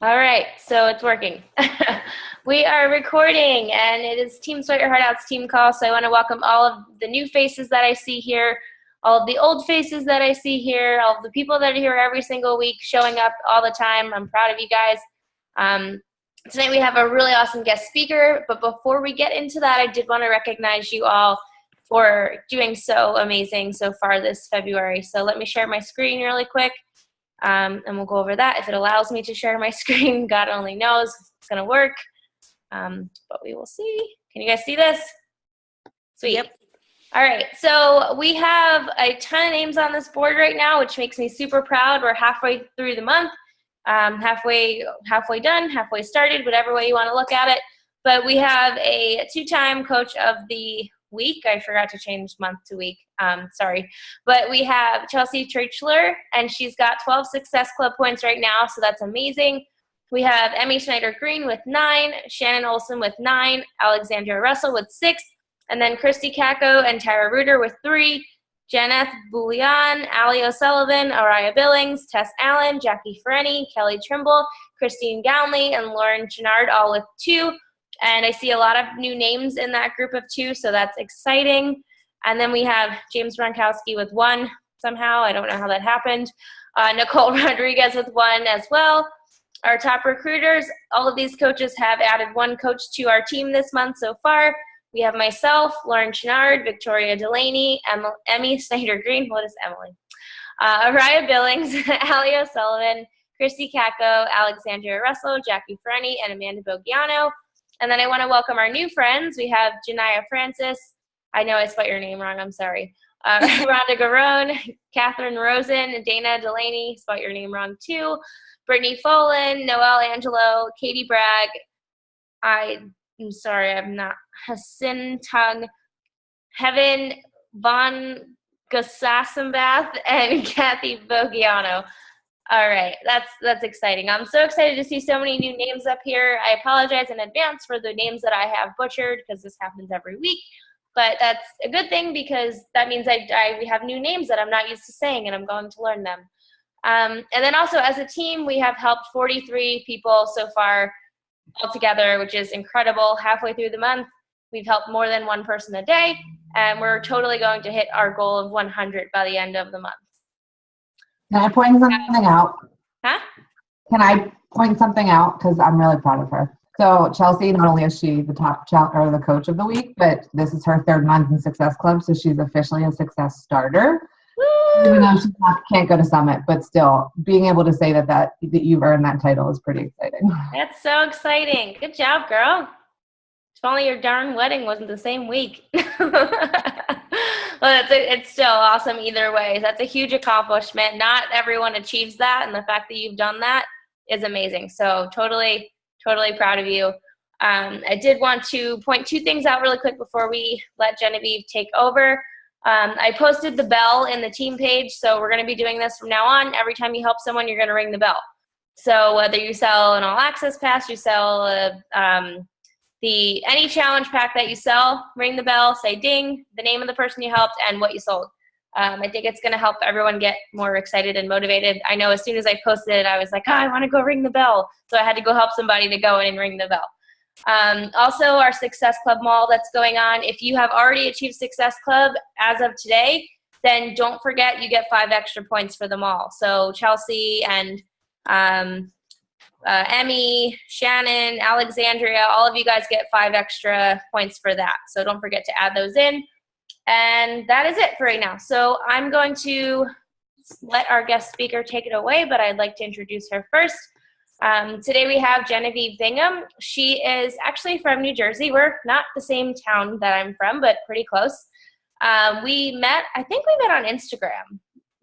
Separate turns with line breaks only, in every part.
All right, so it's working. We are recording, and it is Team Sweat Your Heart Out's team call, so I want to welcome all of the new faces that I see here, all of the old faces that I see here, all of the people that are here every single week, showing up all the time. I'm proud of you guys. Tonight we have a really awesome guest speaker, but before we get into that, I did want to recognize you all for doing so amazing so far this February. So let me share my screen really quick. And we'll go over that. If it allows me to share my screen, God only knows if it's going to work. But we will see. Can you guys see this? Sweet. Yep. All right. So we have a ton of names on this board right now, which makes me super proud. We're halfway through the month, halfway done, halfway started, whatever way you want to look at it. But we have a two-time coach of the week. I forgot to change month to week. Sorry. But we have Chelsea Trichler, and she's got 12 Success Club points right now, so that's amazing. We have Emmy Schneider-Green with 9, Shannon Olson with 9, Alexandria Russell with 6, and then Christy Kako and Tara Reuter with 3, Jeneth Bouillon, Ali O'Sullivan, Araya Billings, Tess Allen, Jackie Fereni, Kelly Trimble, Christine Gownley, and Lauren Chenard all with 2. And I see a lot of new names in that group of 2, so that's exciting. And then we have James Gronkowski with 1 somehow. I don't know how that happened. Nicole Rodriguez with 1 as well. Our top recruiters, all of these coaches have added 1 coach to our team this month so far. We have myself, Lauren Chenard, Victoria Delaney, Emmy Snyder-Green. What is Emily? Araya Billings, Ali O'Sullivan, Christy Kako, Alexandria Russell, Jackie Fereni, and Amanda Bogiano. And then I want to welcome our new friends. We have Geneieve Francis. I know I spelled your name wrong. I'm sorry. Rhonda Garone, Catherine Rosen, Dana Delaney, spelled your name wrong too. Brittany Folan, Noelle Angelo, Katie Bragg. I'm sorry, I'm not. Hassan Tung, Heaven Von Gasassambath, and Kathy Bogiano. All right, that's exciting. I'm so excited to see so many new names up here. I apologize in advance for the names that I have butchered because this happens every week. But that's a good thing because that means we have new names that I'm not used to saying, and I'm going to learn them. And then also as a team, we have helped 43 people so far altogether, which is incredible. Halfway through the month, we've helped more than 1 person a day, and we're totally going to hit our goal of 100 by the end of the month.
Can I point something out?
Huh?
Can I point something out? Because I'm really proud of her. So Chelsea, not only is she the top or the coach of the week, but this is her 3rd month in Success Club, so she's officially a Success starter. Woo! Even though she can't go to Summit, but still being able to say that you've earned that title is pretty exciting.
That's so exciting. Good job, girl. If only your darn wedding wasn't the same week. Well, it's still awesome either way. That's a huge accomplishment. Not everyone achieves that, and the fact that you've done that is amazing. So totally proud of you. I did want to point 2 things out really quick before we let Geneieve take over. I posted the bell in the team page, so we're going to be doing this from now on. Every time you help someone, you're going to ring the bell. So whether you sell an all-access pass, you sell any challenge pack that you sell, ring the bell, say ding, the name of the person you helped, and what you sold. I think it's going to help everyone get more excited and motivated. I know as soon as I posted it, I was like, I want to go ring the bell. So I had to go help somebody to go in and ring the bell. Also, our Success Club Mall that's going on. If you have already achieved Success Club as of today, then don't forget you get 5 extra points for the mall. So Chelsea and Emmy, Shannon, Alexandria, all of you guys get 5 extra points for that. So don't forget to add those in. And that is it for right now. So I'm going to let our guest speaker take it away, but I'd like to introduce her first. Today we have Geneieve Bingham. She is actually from New Jersey. We're not the same town that I'm from, but pretty close. I think we met on Instagram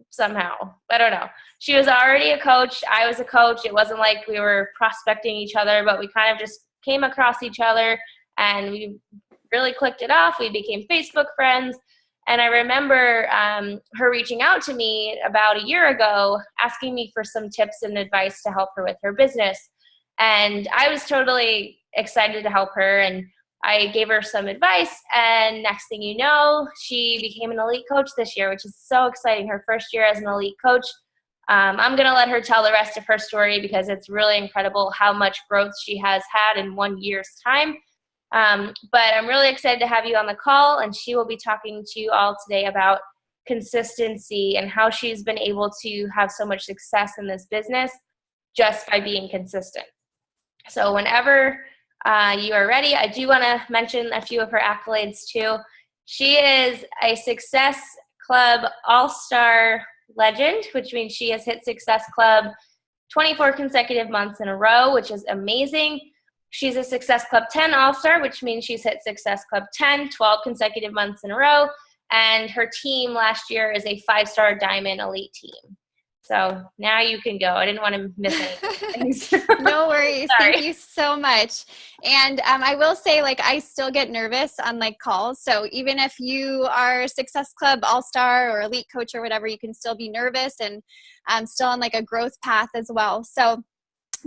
somehow. I don't know. She was already a coach. I was a coach. It wasn't like we were prospecting each other, but we kind of just came across each other and we really clicked it off. We became Facebook friends. And I remember her reaching out to me about a year ago, asking me for some tips and advice to help her with her business. And I was totally excited to help her. And I gave her some advice. And next thing you know, she became an elite coach this year, which is so exciting. Her first year as an elite coach. I'm going to let her tell the rest of her story because it's really incredible how much growth she has had in 1 year's time. But I'm really excited to have you on the call, and she will be talking to you all today about consistency and how she's been able to have so much success in this business just by being consistent. So whenever you are ready, I do want to mention a few of her accolades too. She is a Success Club All-Star legend, which means she has hit Success Club 24 consecutive months in a row, which is amazing. She's a Success Club 10 All-Star, which means she's hit Success Club 10, 12 consecutive months in a row. And her team last year is a 5-star Diamond Elite team. So now you can go. I didn't want to miss anything.
No worries. Thank you so much. And I will say, like, I still get nervous on like calls. So even if you are a Success Club All-Star or Elite Coach or whatever, you can still be nervous and still on like a growth path as well. So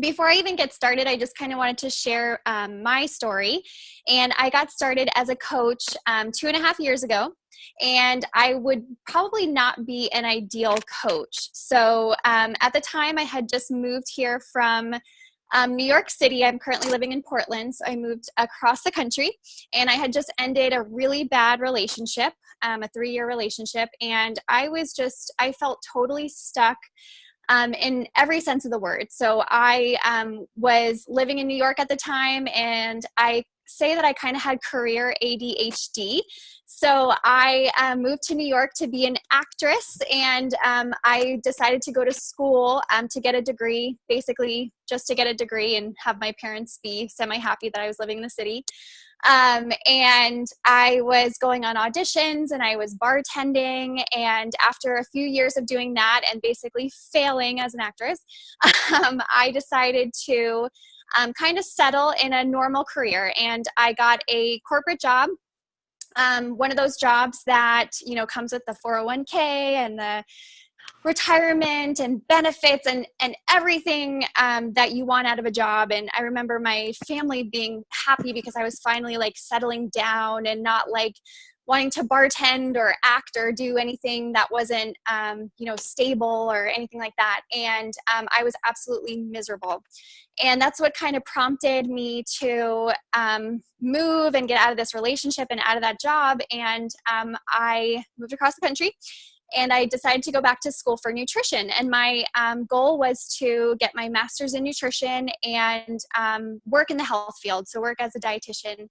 before I even get started, I just kind of wanted to share my story. And I got started as a coach 2.5 years ago. And I would probably not be an ideal coach. So at the time, I had just moved here from New York City. I'm currently living in Portland. So I moved across the country, and I had just ended a really bad relationship, a 3-year relationship. And I felt totally stuck in every sense of the word. So I was living in New York at the time, and I say that I kind of had career ADHD. So I moved to New York to be an actress, and I decided to go to school to get a degree, basically just to get a degree and have my parents be semi-happy that I was living in the city. And I was going on auditions, and I was bartending. And after a few years of doing that and basically failing as an actress, I decided to kind of settle in a normal career. And I got a corporate job. One of those jobs that, you know, comes with the 401k and the retirement and benefits and everything that you want out of a job. And I remember my family being happy because I was finally like settling down and not like wanting to bartend or act or do anything that wasn't, stable or anything like that. And I was absolutely miserable. And that's what kind of prompted me to move and get out of this relationship and out of that job. And I moved across the country, and I decided to go back to school for nutrition. And my goal was to get my master's in nutrition and work in the health field. So work as a dietitian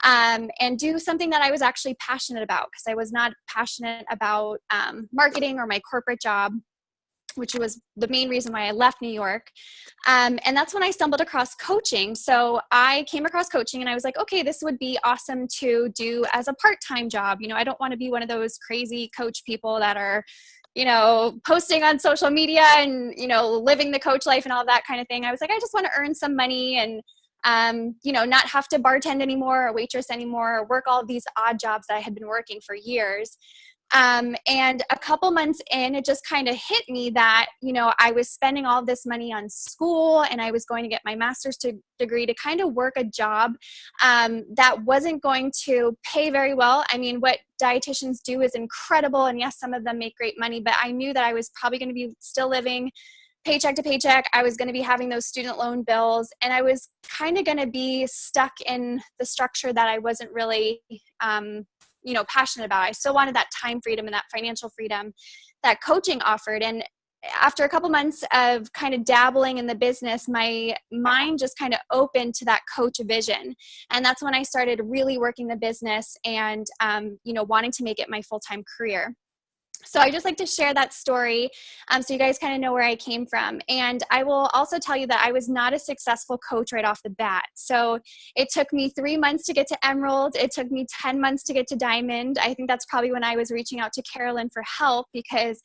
and do something that I was actually passionate about, because I was not passionate about marketing or my corporate job, which was the main reason why I left New York. And that's when I stumbled across coaching. So I came across coaching, and I was like, okay, this would be awesome to do as a part-time job. You know, I don't want to be one of those crazy coach people that are, you know, posting on social media and, you know, living the coach life and all that kind of thing. I was like, I just want to earn some money and, not have to bartend anymore or waitress anymore or work all of these odd jobs that I had been working for years. And a couple months in, it just kind of hit me that, you know, I was spending all this money on school, and I was going to get my master's degree to kind of work a job that wasn't going to pay very well. I mean, what dietitians do is incredible. And yes, some of them make great money, but I knew that I was probably going to be still living paycheck to paycheck. I was going to be having those student loan bills, and I was kind of going to be stuck in the structure that I wasn't really, passionate about. I still wanted that time freedom and that financial freedom that coaching offered. And after a couple months of kind of dabbling in the business, my mind just kind of opened to that coach vision. And that's when I started really working the business and, wanting to make it my full-time career. So I just like to share that story so you guys kind of know where I came from. And I will also tell you that I was not a successful coach right off the bat. So it took me 3 months to get to Emerald. It took me 10 months to get to Diamond. I think that's probably when I was reaching out to Carolyn for help, because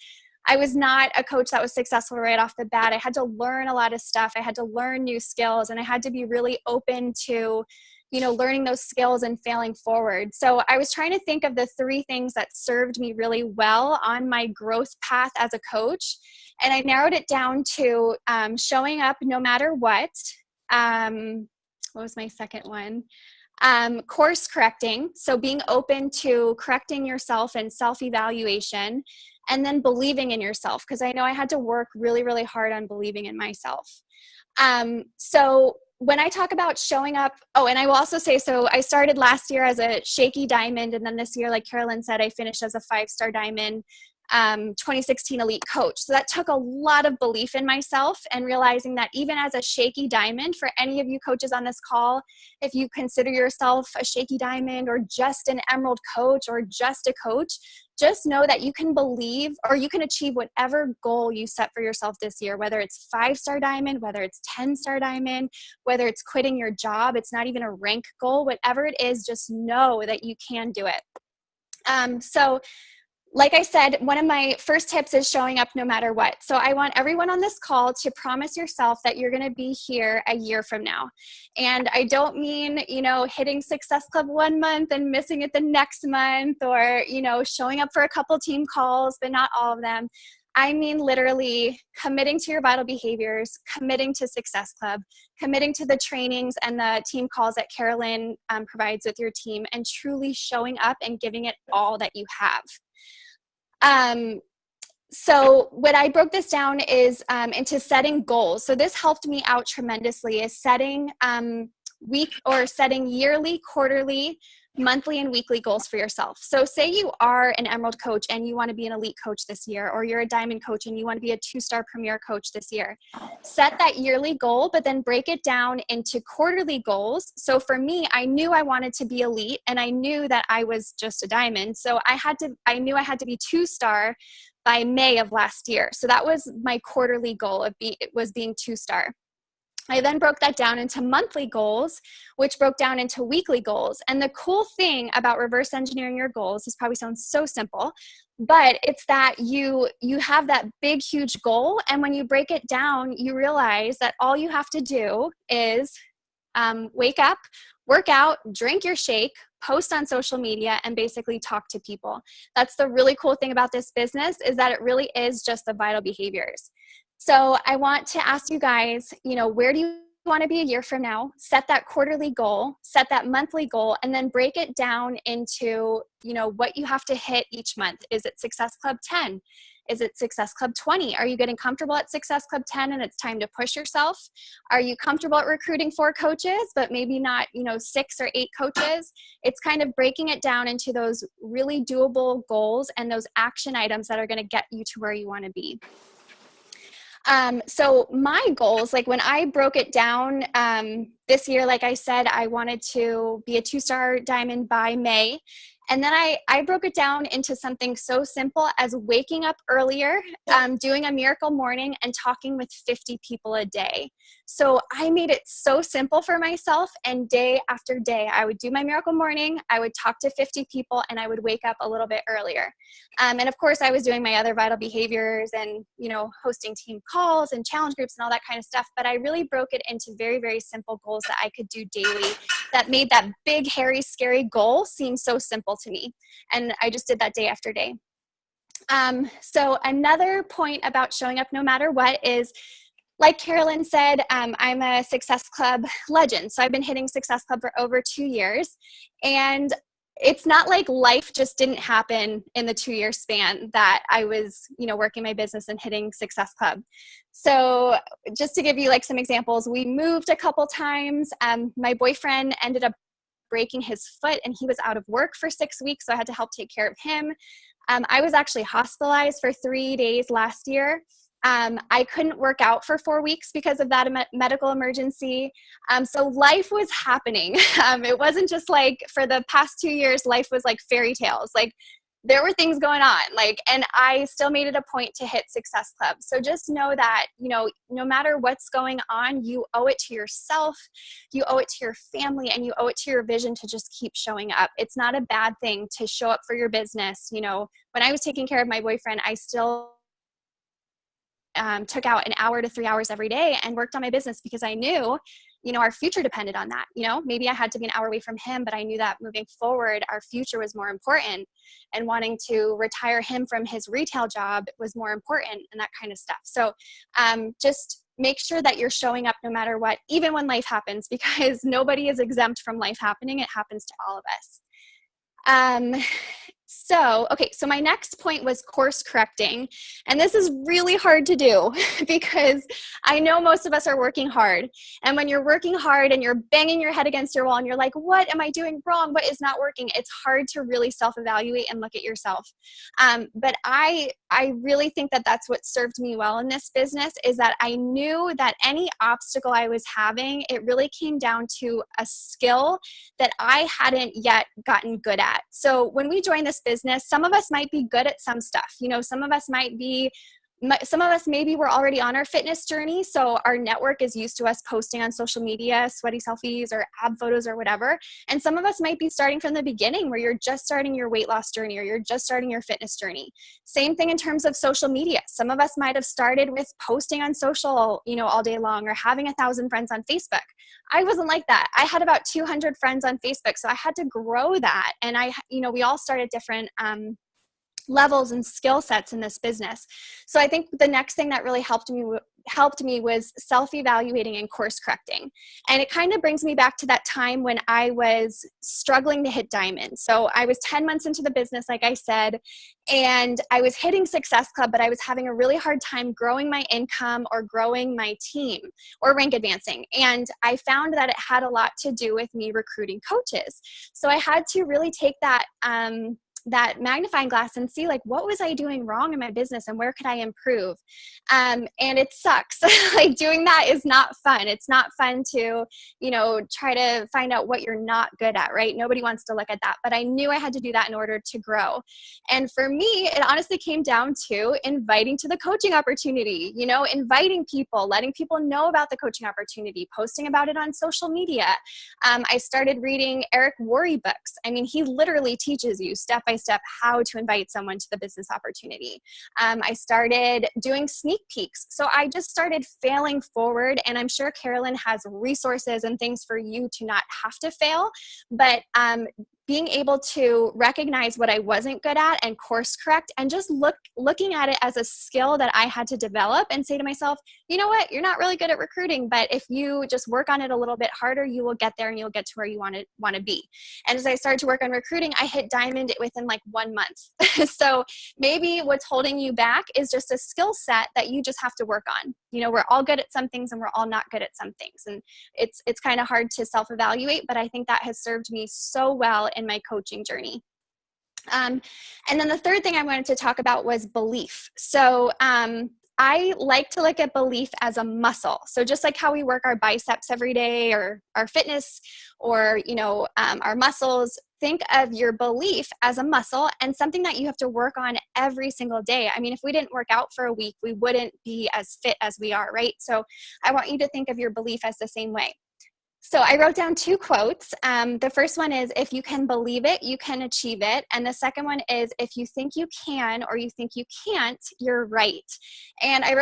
I was not a coach that was successful right off the bat. I had to learn a lot of stuff. I had to learn new skills, and I had to be really open to learning those skills and failing forward. So I was trying to think of the 3 things that served me really well on my growth path as a coach. And I narrowed it down to showing up no matter what. What was my second one? Course correcting. So being open to correcting yourself and self-evaluation. and then believing in yourself, because I know I had to work really, really hard on believing in myself. So when I talk about showing up, oh, and I will also say, so I started last year as a shaky diamond, and then this year, like Carolyn said, I finished as a 5-star diamond, 2016 elite coach. So that took a lot of belief in myself, and realizing that even as a shaky diamond, for any of you coaches on this call, if you consider yourself a shaky diamond or just an emerald coach or just a coach, just know that you can believe, or you can achieve whatever goal you set for yourself this year, whether it's 5-star diamond, whether it's 10-star diamond, whether it's quitting your job. It's not even a rank goal. Whatever it is, just know that you can do it. So like I said, one of my first tips is showing up no matter what. So I want everyone on this call to promise yourself that you're going to be here a year from now. And I don't mean, hitting Success Club 1 month and missing it the next month, or, showing up for a couple team calls, but not all of them. I mean, literally committing to your vital behaviors, committing to Success Club, committing to the trainings and the team calls that Carolyn provides with your team, and truly showing up and giving it all that you have. So what I broke this down is into setting goals. So this helped me out tremendously, is setting setting yearly, quarterly, monthly, and weekly goals for yourself. So say you are an emerald coach and you want to be an elite coach this year, or you're a diamond coach and you want to be a 2-star premier coach this year. Set that yearly goal, but then break it down into quarterly goals. So for me, I knew I wanted to be elite, and I knew that I was just a diamond. So I knew I had to be 2-star by May of last year. So that was my quarterly goal of being 2-star. I then broke that down into monthly goals, which broke down into weekly goals. And the cool thing about reverse engineering your goals, this probably sounds so simple, but it's that you have that big, huge goal. And when you break it down, you realize that all you have to do is wake up, work out, drink your shake, post on social media, and basically talk to people. That's the really cool thing about this business, is that it really is just the vital behaviors. So I want to ask you guys, where do you want to be a year from now? Set that quarterly goal, set that monthly goal, and then break it down into, what you have to hit each month. Is it Success Club 10? Is it Success Club 20? Are you getting comfortable at Success Club 10 and it's time to push yourself? Are you comfortable at recruiting 4 coaches, but maybe not, 6 or 8 coaches? It's kind of breaking it down into those really doable goals and those action items that are going to get you to where you want to be. So my goals, like when I broke it down this year, like I said, I wanted to be a 2-star diamond by May. And then I broke it down into something so simple as waking up earlier, doing a miracle morning, and talking with 50 people a day. So I made it so simple for myself, and day after day, I would do my miracle morning, I would talk to 50 people, and I would wake up a little bit earlier. And of course, I was doing my other vital behaviors and, hosting team calls and challenge groups and all that kind of stuff. But I really broke it into very, very simple goals that I could do daily that made that big, hairy, scary goal seem so simple to me. And I just did that day after day. So another point about showing up no matter what is, like Carolyn said, I'm a Success Club legend. So I've been hitting Success Club for over 2 years. And it's not like life just didn't happen in the 2-year span that I was, working my business and hitting Success Club. So just to give you like some examples, we moved a couple times. My boyfriend ended up breaking his foot and he was out of work for 6 weeks. So I had to help take care of him. I was actually hospitalized for 3 days last year. I couldn't work out for 4 weeks because of that medical emergency. So life was happening. It wasn't just like for the past 2 years, life was like fairy tales. Like there were things going on, and I still made it a point to hit Success Club. So just know that, no matter what's going on, you owe it to yourself, you owe it to your family, and you owe it to your vision to just keep showing up. It's not a bad thing to show up for your business. When I was taking care of my boyfriend, I still took out an hour to 3 hours every day and worked on my business because I knew, our future depended on that. Maybe I had to be an hour away from him, but I knew that moving forward, our future was more important, and wanting to retire him from his retail job was more important, and that kind of stuff. So just make sure that you're showing up no matter what, even when life happens, because nobody is exempt from life happening. It happens to all of us. So my next point was course correcting. And this is really hard to do because I know most of us are working hard. And when you're working hard and you're banging your head against your wall and you're like, what am I doing wrong? What is not working? It's hard to really self-evaluate and look at yourself. But I really think that that's what served me well in this business, is that I knew that any obstacle I was having, it really came down to a skill that I hadn't yet gotten good at. So when we joined this business, some of us might be good at some stuff. Some of us maybe we're already on our fitness journey. So our network is used to us posting on social media, sweaty selfies or ab photos or whatever. And some of us might be starting from the beginning, where you're just starting your weight loss journey or you're just starting your fitness journey. Same thing in terms of social media. Some of us might have started with posting on social, all day long, or having 1,000 friends on Facebook. I wasn't like that. I had about 200 friends on Facebook. So I had to grow that. And we all started different, levels and skill sets in this business. So I think the next thing that really helped me was self-evaluating and course correcting. And it kind of brings me back to that time when I was struggling to hit diamond. So I was 10 months into the business, like I said, and I was hitting Success Club, but I was having a really hard time growing my income or growing my team or rank advancing. And I found that it had a lot to do with me recruiting coaches. So I had to really take that magnifying glass and see, like, what was I doing wrong in my business and where could I improve? And it sucks. Like, doing that is not fun. It's not fun to, try to find out what you're not good at, right? Nobody wants to look at that, but I knew I had to do that in order to grow. And for me, it honestly came down to inviting to the coaching opportunity, inviting people, letting people know about the coaching opportunity, posting about it on social media. I started reading Eric Worre books. I mean, he literally teaches you step by step how to invite someone to the business opportunity. I started doing sneak peeks. So I just started failing forward, and I'm sure Carolyn has resources and things for you to not have to fail, but being able to recognize what I wasn't good at and course correct, and just looking at it as a skill that I had to develop, and say to myself, you know what, you're not really good at recruiting, but if you just work on it a little bit harder, you will get there and you'll get to where you want to be. And as I started to work on recruiting, I hit diamond within like 1 month. So maybe what's holding you back is just a skill set that you just have to work on. We're all good at some things and we're all not good at some things. And it's kind of hard to self-evaluate, but I think that has served me so well in my coaching journey. And then the third thing I wanted to talk about was belief. So I like to look at belief as a muscle. So just like how we work our biceps every day, or our fitness, or our muscles, think of your belief as a muscle and something that you have to work on every single day. I mean, if we didn't work out for a week, we wouldn't be as fit as we are, right? So I want you to think of your belief as the same way. So I wrote down 2 quotes. The first one is, if you can believe it, you can achieve it. And the second one is, if you think you can or you think you can't, you're right. And I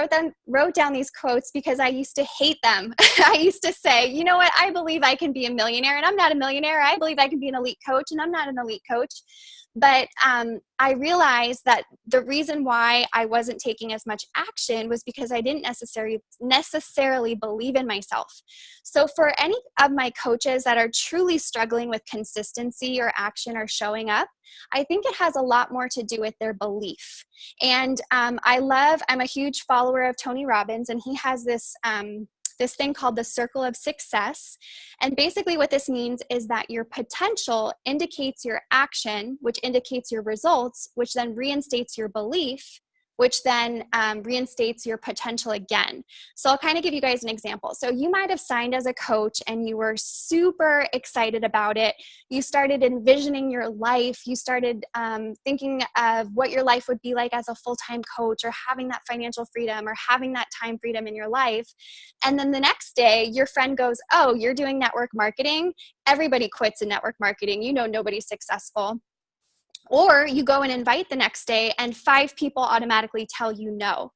wrote down these quotes because I used to hate them. I used to say, you know what, I believe I can be a millionaire and I'm not a millionaire. I believe I can be an elite coach and I'm not an elite coach. But I realized that the reason why I wasn't taking as much action was because I didn't necessarily believe in myself. So for any of my coaches that are truly struggling with consistency or action or showing up, I think it has a lot more to do with their belief. And I'm a huge follower of Tony Robbins, and he has this thing called the circle of success. And basically what this means is that your potential indicates your action, which indicates your results, which then reinstates your belief, which then reinstates your potential again. So I'll kind of give you guys an example. So you might have signed as a coach and you were super excited about it. You started envisioning your life. You started thinking of what your life would be like as a full-time coach, or having that financial freedom, or having that time freedom in your life. And then the next day, your friend goes, oh, you're doing network marketing? Everybody quits in network marketing. Nobody's successful. Or you go and invite the next day and 5 people automatically tell you no.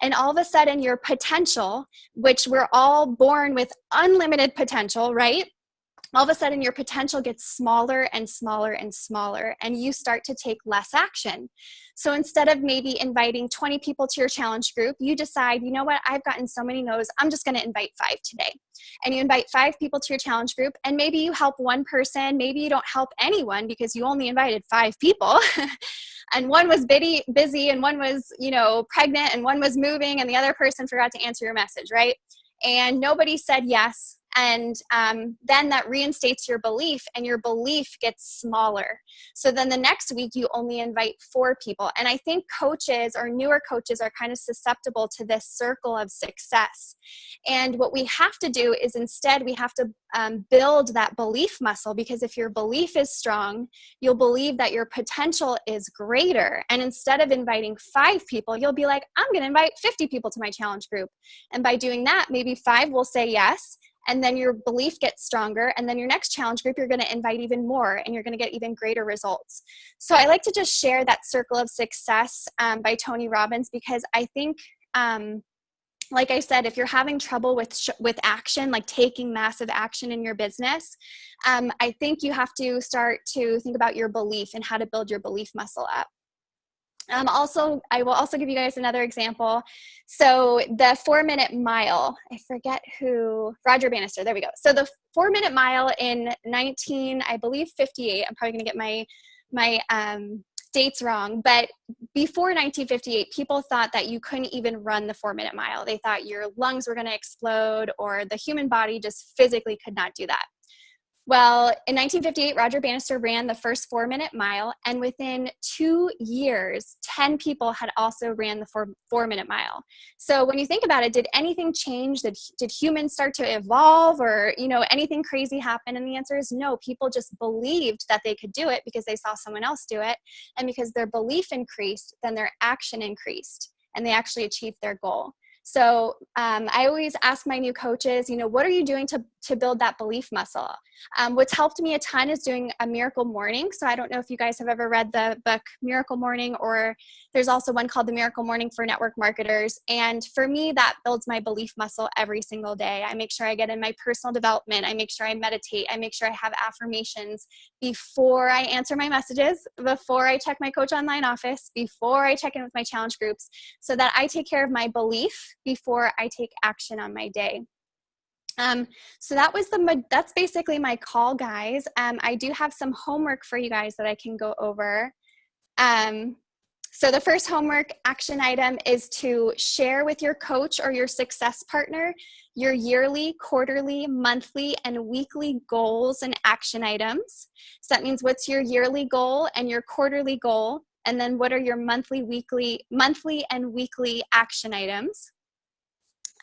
And all of a sudden your potential, which we're all born with unlimited potential, right? all of a sudden your potential gets smaller and smaller and smaller, and you start to take less action. So instead of maybe inviting 20 people to your challenge group, you decide, you know what, I've gotten so many no's, I'm just going to invite 5 today. And you invite 5 people to your challenge group, and maybe you help one person, maybe you don't help anyone because you only invited 5 people. And one was busy, and one was, pregnant, and one was moving, and the other person forgot to answer your message, right? And nobody said yes. And then that reinstates your belief, and your belief gets smaller. So then the next week you only invite 4 people. And I think coaches or newer coaches are kind of susceptible to this circle of success. And what we have to do is instead we have to build that belief muscle, because if your belief is strong, you'll believe that your potential is greater. And instead of inviting 5 people, you'll be like, I'm going to invite 50 people to my challenge group. And by doing that, maybe 5 will say yes. And then your belief gets stronger. And then your next challenge group, you're going to invite even more, and you're going to get even greater results. So I like to just share that circle of success by Tony Robbins, because I think, like I said, if you're having trouble with action, like taking massive action in your business, I think you have to start to think about your belief and how to build your belief muscle up. I will also give you guys another example. So the 4-minute mile, I forget who, Roger Bannister, there we go. So the 4-minute mile in 58, I'm probably going to get my dates wrong, but before 1958, people thought that you couldn't even run the 4-minute mile. They thought your lungs were going to explode, or the human body just physically could not do that. Well, in 1958, Roger Bannister ran the first 4-minute mile, and within 2 years, 10 people had also ran the 4-minute mile. So when you think about it, did anything change? Did humans start to evolve, or anything crazy happen? And the answer is no. People just believed that they could do it because they saw someone else do it, and because their belief increased, then their action increased, and they actually achieved their goal. So I always ask my new coaches, what are you doing to build that belief muscle? What's helped me a ton is doing a miracle morning. So I don't know if you guys have ever read the book Miracle Morning, or there's also one called The Miracle Morning for Network Marketers. And for me, that builds my belief muscle every single day. I make sure I get in my personal development. I make sure I meditate. I make sure I have affirmations before I answer my messages, before I check my Coach Online office, before I check in with my challenge groups, so that I take care of my belief before I take action on my day. So that's basically my call, guys. I do have some homework for you guys that I can go over. So the first homework action item is to share with your coach or your success partner your yearly, quarterly, monthly, and weekly goals and action items. So that means what's your yearly goal and your quarterly goal, and then what are your monthly and weekly action items.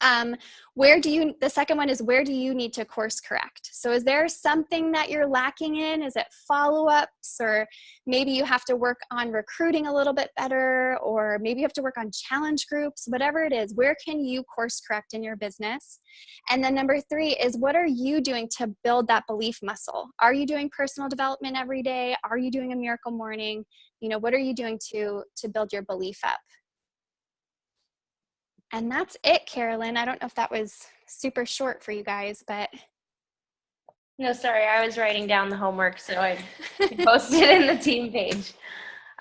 The second one is, where do you need to course correct? So is there something that you're lacking in? Is it follow-ups, or maybe you have to work on recruiting a little bit better, or maybe you have to work on challenge groups, whatever it is, where can you course correct in your business? And then number 3 is, what are you doing to build that belief muscle? Are you doing personal development every day? Are you doing a miracle morning? What are you doing to build your belief up? And that's it, Carolyn. I don't know if that was super short for you guys, but.
No, sorry, I was writing down the homework, so I posted it in the team page.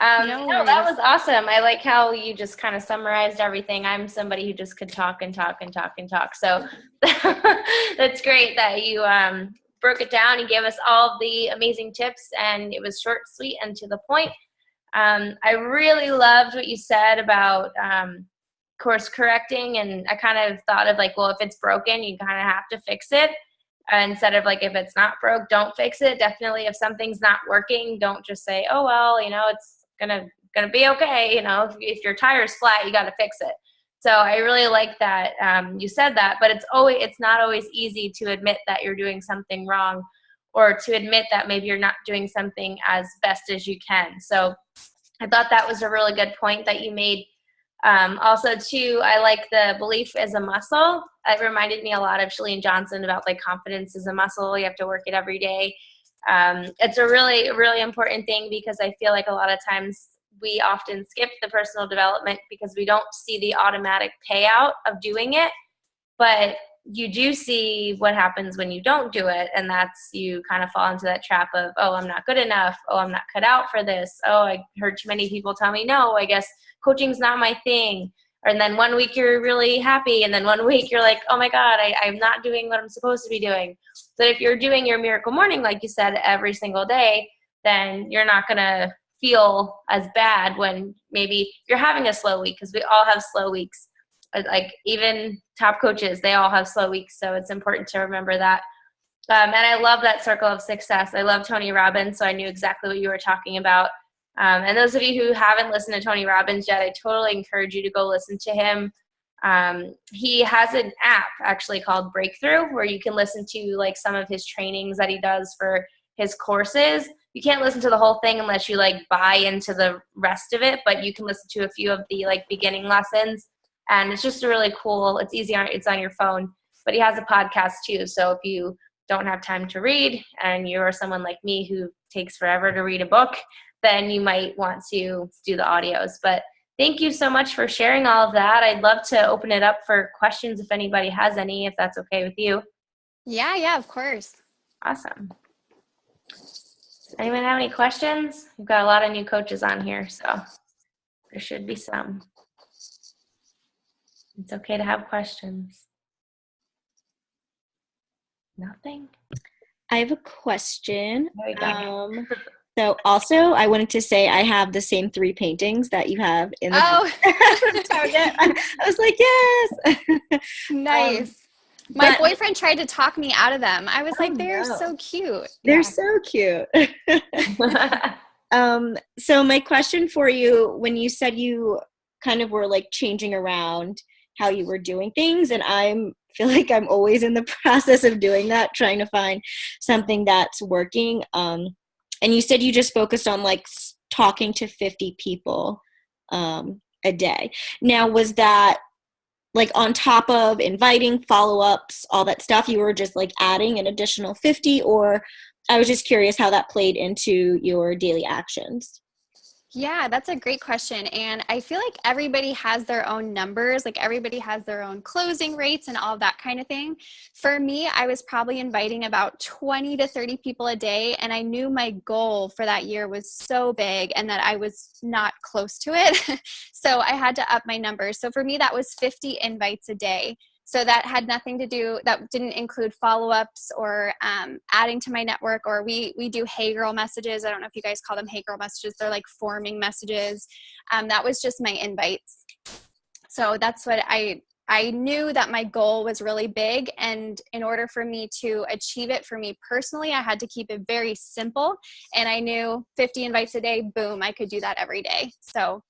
No, that was awesome. I like how you just kind of summarized everything. I'm somebody who just could talk and talk and talk and talk. So that's great that you broke it down and gave us all the amazing tips, and it was short, sweet, and to the point. I really loved what you said about course correcting, and I kind of thought of like, well, if it's broken, you kind of have to fix it, instead of like, if it's not broke, don't fix it. Definitely, if something's not working, don't just say, oh well, it's gonna be okay. If your tire's flat, you got to fix it. So I really like that you said that, but it's not always easy to admit that you're doing something wrong, or to admit that maybe you're not doing something as best as you can. So I thought that was a really good point that you made. Also too, I like the belief as a muscle. It reminded me a lot of Chalene Johnson about like confidence is a muscle. You have to work it every day. It's a really, really important thing, because I feel like a lot of times we often skip the personal development because we don't see the automatic payout of doing it. But you do see what happens when you don't do it. And that's, you kind of fall into that trap of, oh, I'm not good enough. Oh, I'm not cut out for this. Oh, I heard too many people tell me, no, I guess coaching's not my thing. And then one week you're really happy. And then one week you're like, oh my God, I'm not doing what I'm supposed to be doing. But if you're doing your miracle morning, like you said, every single day, then you're not going to feel as bad when maybe you're having a slow week, because we all have slow weeks. Like even top coaches, they all have slow weeks. So it's important to remember that. And I love that circle of success. I love Tony Robbins, so I knew exactly what you were talking about. And those of you who haven't listened to Tony Robbins yet, I totally encourage you to go listen to him. He has an app actually called Breakthrough, where you can listen to like some of his trainings that he does for his courses. You can't listen to the whole thing unless you like buy into the rest of it, but you can listen to a few of the like beginning lessons. And it's just a really cool, it's easy, it's on your phone, but he has a podcast too. So if you don't have time to read and you're someone like me who takes forever to read a book, then you might want to do the audios. But thank you so much for sharing all of that. I'd love to open it up for questions if anybody has any, if that's okay with you.
Yeah, of course.
Awesome. Anyone have any questions? We've got a lot of new coaches on here, so there should be some. It's okay to have questions. Nothing?
I have a question.
There we go.
So also, I wanted to say I have the same 3 paintings that you have in the from Target. I was like, yes.
Nice. My boyfriend tried to talk me out of them. I was like, they're so cute.
They're so cute. So my question for you, when you said you kind of were like changing around how you were doing things, and I feel like I'm always in the process of doing that, trying to find something that's working. And you said you just focused on like talking to 50 people a day. Now, was that like on top of inviting follow-ups, all that stuff, you were just like adding an additional 50, or I was just curious how that played into your daily actions?
Yeah, that's a great question. And I feel like everybody has their own numbers, like everybody has their own closing rates and all that kind of thing. For me, I was probably inviting about 20 to 30 people a day. And I knew my goal for that year was so big and that I was not close to it. So I had to up my numbers. So for me, that was 50 invites a day. So that had nothing to do, that didn't include follow-ups or adding to my network, or we do Hey Girl messages. I don't know if you guys call them Hey Girl messages. They're like forming messages. That was just my invites. So that's what I knew that my goal was really big. And in order for me to achieve it for me personally, I had to keep it very simple. And I knew 50 invites a day, boom, I could do that every day. So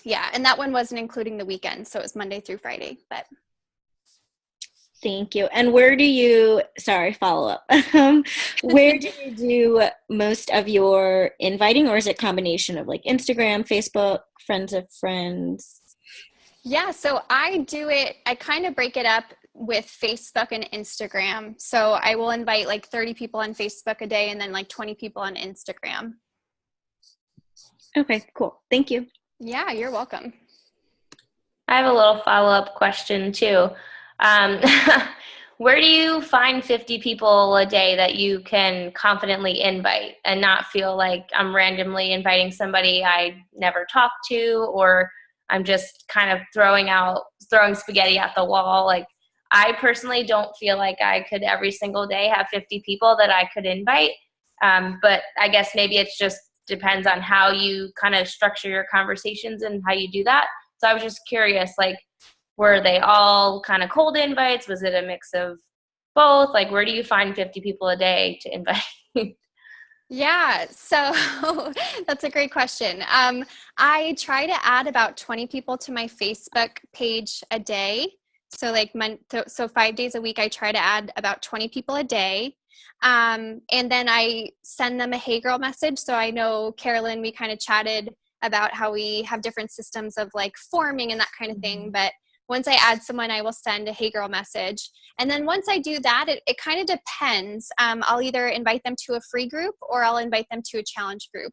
yeah, and that one wasn't including the weekend, so it was Monday through Friday. But
thank you. And where do you, follow up. Where do you do most of your inviting, or is it a combination of like Instagram, Facebook, friends of friends?
Yeah, so I kind of break it up with Facebook and Instagram. So I will invite like 30 people on Facebook a day and then like 20 people on Instagram.
Okay, cool. Thank you.
Yeah, you're welcome.
I have a little follow-up question too. Where do you find 50 people a day that you can confidently invite and not feel like I'm randomly inviting somebody I never talked to, or I'm just kind of throwing spaghetti at the wall? Like, I personally don't feel like I could every single day have 50 people that I could invite. But I guess maybe it's just depends on how you kind of structure your conversations and how you do that. So I was just curious, like, were they all kind of cold invites? Was it a mix of both? Like, where do you find 50 people a day to invite?
Yeah, so that's a great question. I try to add about 20 people to my Facebook page a day. So like 5 days a week, I try to add about 20 people a day. And then I send them a Hey Girl message. So I know Carolyn, we kind of chatted about how we have different systems of like forming and that kind of thing. But once I add someone, I will send a Hey Girl message. And then once I do that, it kind of depends. I'll either invite them to a free group or I'll invite them to a challenge group.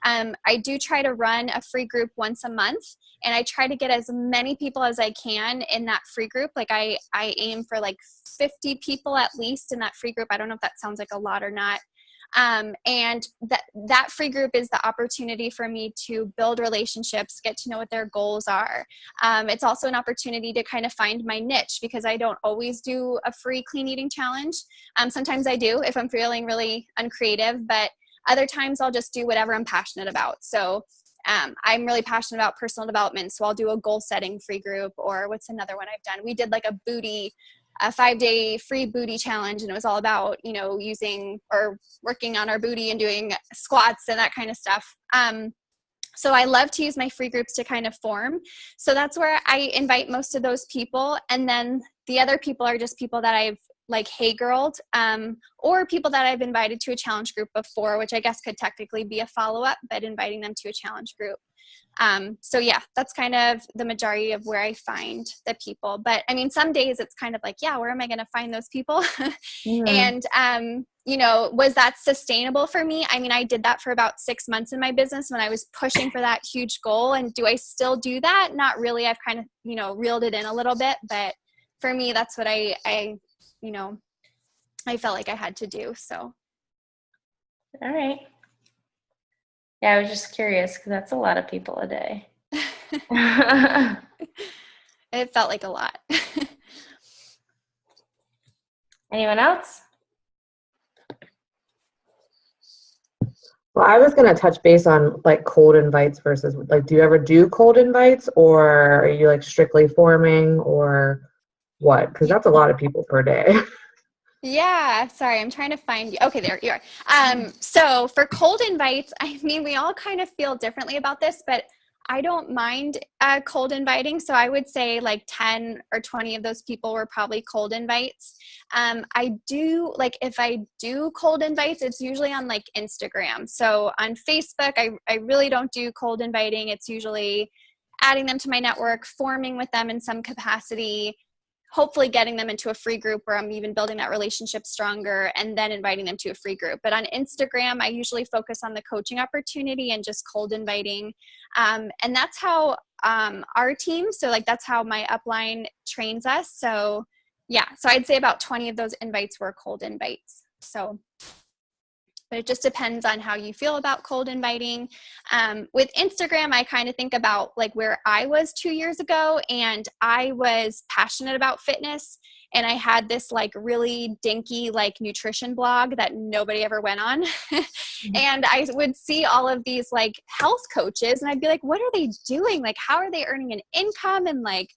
I do try to run a free group once a month, and I try to get as many people as I can in that free group. Like I aim for like 50 people at least in that free group. I don't know if that sounds like a lot or not. And that free group is the opportunity for me to build relationships, get to know what their goals are. It's also an opportunity to kind of find my niche, because I don't always do a free clean eating challenge. Sometimes I do if I'm feeling really uncreative, but other times I'll just do whatever I'm passionate about. So I'm really passionate about personal development, so I'll do a goal setting free group. Or what's another one I've done? We did like a 5-day free booty challenge, and it was all about, using or working on our booty and doing squats and that kind of stuff. So I love to use my free groups to kind of form. So that's where I invite most of those people. And then the other people are just people that I've like hey girled, or people that I've invited to a challenge group before, which I guess could technically be a follow-up, but inviting them to a challenge group. So yeah, that's kind of the majority of where I find the people. But I mean, some days it's kind of like, yeah, where am I going to find those people? And, was that sustainable for me? I mean, I did that for about 6 months in my business when I was pushing for that huge goal. And do I still do that? Not really. I've kind of, reeled it in a little bit, but for me, that's what I felt like I had to do. So.
All right. Yeah, I was just curious because that's a lot of people a day.
It felt like a lot.
Anyone else?
Well, I was going to touch base on like cold invites versus like, do you ever do cold invites, or are you like strictly forming, or what? Because that's a lot of people per day.
Yeah, sorry, I'm trying to find you. Okay, there you are. So for cold invites, I mean, we all kind of feel differently about this, but I don't mind cold inviting. So I would say like 10 or 20 of those people were probably cold invites. I do, like, if I do cold invites, it's usually on like Instagram. So on Facebook, I really don't do cold inviting. It's usually adding them to my network, forming with them in some capacity, hopefully getting them into a free group where I'm even building that relationship stronger, and then inviting them to a free group. But on Instagram, I usually focus on the coaching opportunity and just cold inviting. And that's how our team, so like that's how my upline trains us. So yeah, so I'd say about 20 of those invites were cold invites. So, but it just depends on how you feel about cold inviting. With Instagram, I kind of think about like where I was 2 years ago, and I was passionate about fitness, and I had this like really dinky like nutrition blog that nobody ever went on. And I would see all of these like health coaches, and I'd be like, what are they doing? Like, how are they earning an income and like,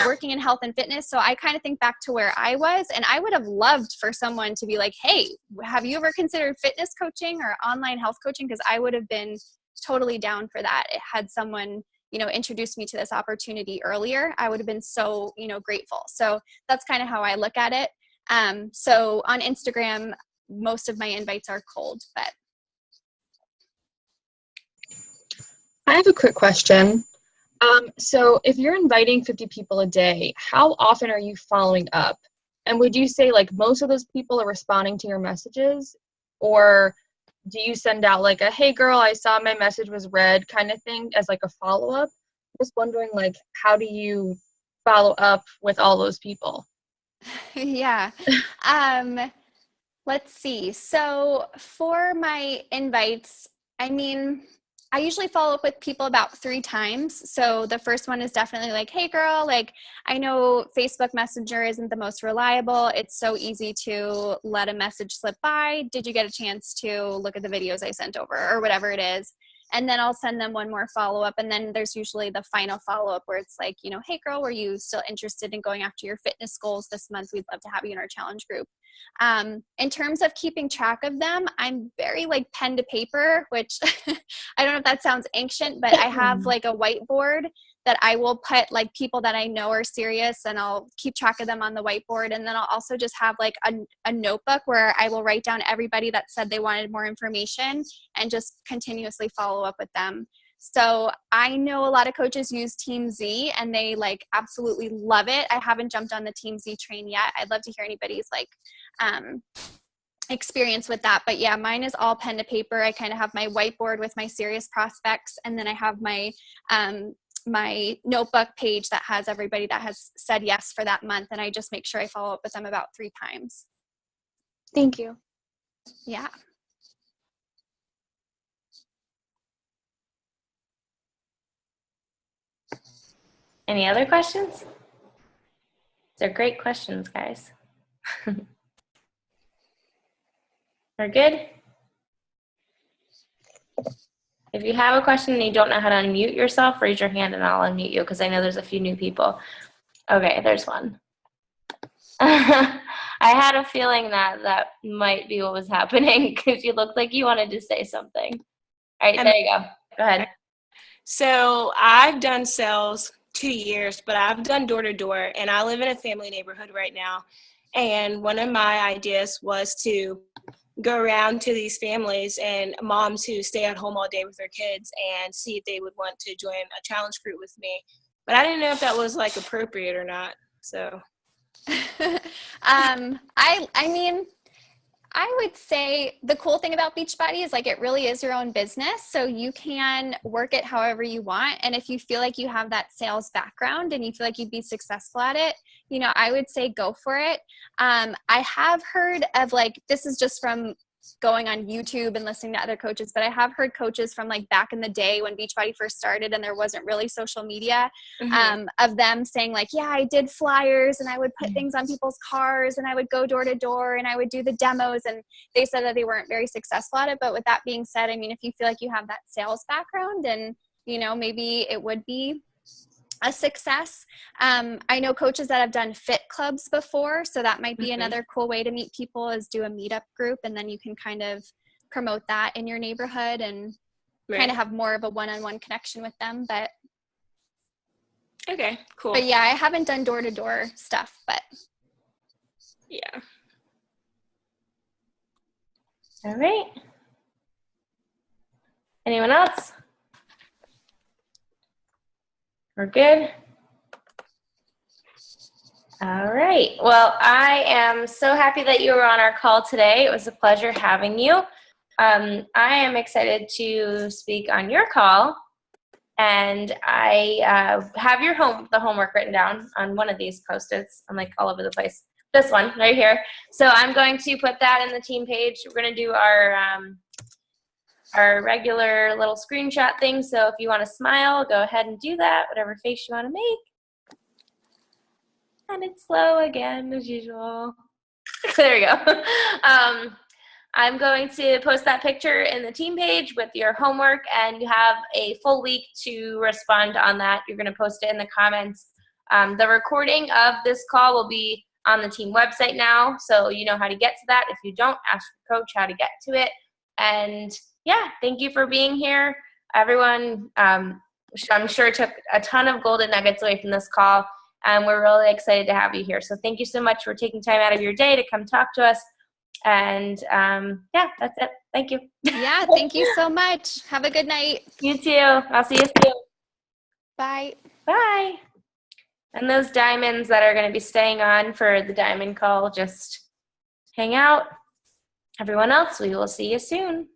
working in health and fitness? So I kind of think back to where I was, and I would have loved for someone to be like, hey, have you ever considered fitness coaching or online health coaching? Because I would have been totally down for that. It had someone, introduced me to this opportunity earlier, I would have been so, grateful. So that's kind of how I look at it. So on Instagram, most of my invites are cold, but.
I have a quick question. So if you're inviting 50 people a day, how often are you following up? And would you say like most of those people are responding to your messages, or do you send out like a, hey girl, I saw my message was read kind of thing as like a follow-up? Just wondering, like, how do you follow up with all those people?
Yeah. Let's see. So for my invites, I mean, I usually follow up with people about 3 times. So the first one is definitely like, hey girl, like, I know Facebook Messenger isn't the most reliable. It's so easy to let a message slip by. Did you get a chance to look at the videos I sent over, or whatever it is? And then I'll send them one more follow-up. And then there's usually the final follow-up where it's like, hey girl, were you still interested in going after your fitness goals this month? We'd love to have you in our challenge group. In terms of keeping track of them, I'm very like pen to paper, which I don't know if that sounds ancient, but I have like a whiteboard that I will put like people that I know are serious, and I'll keep track of them on the whiteboard. And then I'll also just have like a notebook where I will write down everybody that said they wanted more information and just continuously follow up with them. So I know a lot of coaches use Team Z, and they like absolutely love it. I haven't jumped on the Team Z train yet. I'd love to hear anybody's like experience with that. But yeah, mine is all pen to paper. I kind of have my whiteboard with my serious prospects, and then I have my my notebook page that has everybody that has said yes for that month, and I just make sure I follow up with them about 3 times.
Thank you.
Yeah.
Any other questions? They're great questions, guys. We're good? If you have a question and you don't know how to unmute yourself, raise your hand and I'll unmute you because I know there's a few new people. Okay, there's one. I had a feeling that might be what was happening because you looked like you wanted to say something. All right, there you go. Go ahead.
So I've done sales 2 years, but I've done door-to-door, and I live in a family neighborhood right now. And one of my ideas was to go around to these families and moms who stay at home all day with their kids and see if they would want to join a challenge group with me. But I didn't know if that was like appropriate or not. So
I mean, I would say the cool thing about Beachbody is like it really is your own business, so you can work it however you want. And if you feel like you have that sales background and you feel like you'd be successful at it, you know, I would say go for it. I have heard of like, this is just from going on YouTube and listening to other coaches, but I have heard coaches from like back in the day when Beachbody first started and there wasn't really social media, of them saying like, yeah, I did flyers and I would put things on people's cars and I would go door to door and I would do the demos, and they said that they weren't very successful at it. But with that being said, I mean, if you feel like you have that sales background and, you know, maybe it would be a success. I know coaches that have done fit clubs before, so that might be another cool way to meet people is do a meetup group, and then you can kind of promote that in your neighborhood and kind of have more of a one-on-one connection with them. But
okay, cool.
But yeah, I haven't done door-to-door stuff, but
yeah.
All right. Anyone else? We're good? All right. Well, I am so happy that you were on our call today. It was a pleasure having you. I am excited to speak on your call, and I have the homework written down on one of these Post-its. I'm like all over the place. This one right here. So I'm going to put that in the team page. We're going to do our regular little screenshot thing. So if you want to smile, go ahead and do that, whatever face you want to make. And it's slow again, as usual. There we go. I'm going to post that picture in the team page with your homework, and you have a full week to respond on that. You're going to post it in the comments. The recording of this call will be on the team website now, so you know how to get to that. If you don't, ask your coach how to get to it. And yeah, thank you for being here. Everyone, I'm sure took a ton of golden nuggets away from this call, and we're really excited to have you here. So thank you so much for taking time out of your day to come talk to us. And yeah, that's it. Thank you.
yeah, thank you so much. Have a good night.
You too. I'll see you soon.
Bye.
Bye. And those diamonds that are going to be staying on for the diamond call, just hang out. Everyone else, we will see you soon.